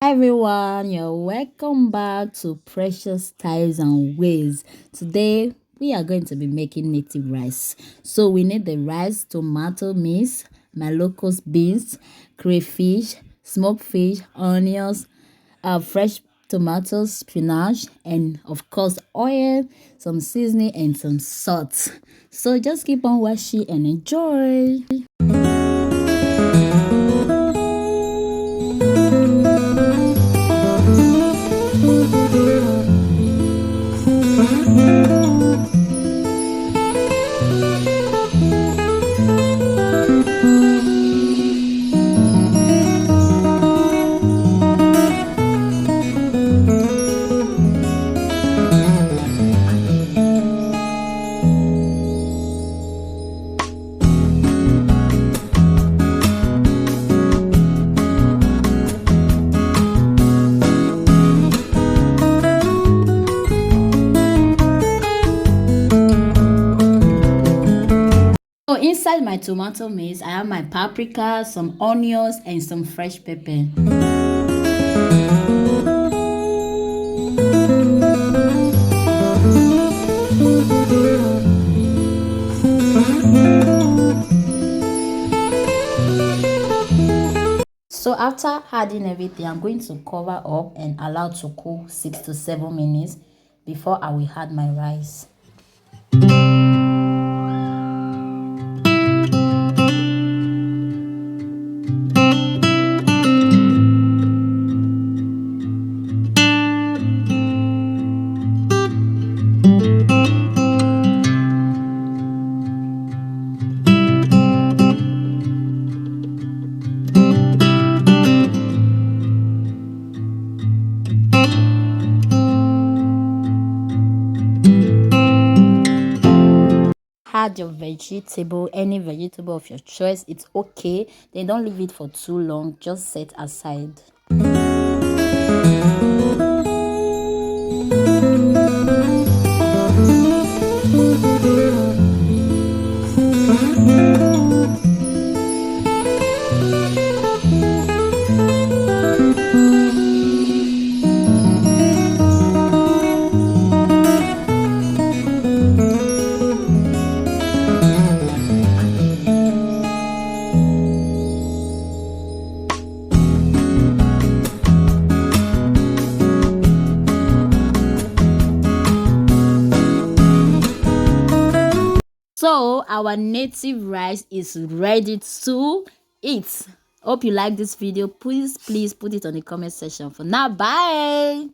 Hi everyone, you're welcome back to Precious Styles and Ways. Today we are going to be making native rice. So we need the rice, tomato mix, my locust beans, crayfish, smoked fish, onions, fresh tomatoes, spinach, and of course oil, some seasoning and some salt. So just keep on watching and enjoy. So inside my tomato mix, I have my paprika, some onions, and some fresh pepper. So after adding everything, I'm going to cover up and allow to cook 6 to 7 minutes before I will add my rice. Add your vegetable, any vegetable of your choice, it's okay. Then don't leave it for too long, just set aside. So our native rice is ready to eat. Hope you like this video. Please put it on the comment section. For now, bye.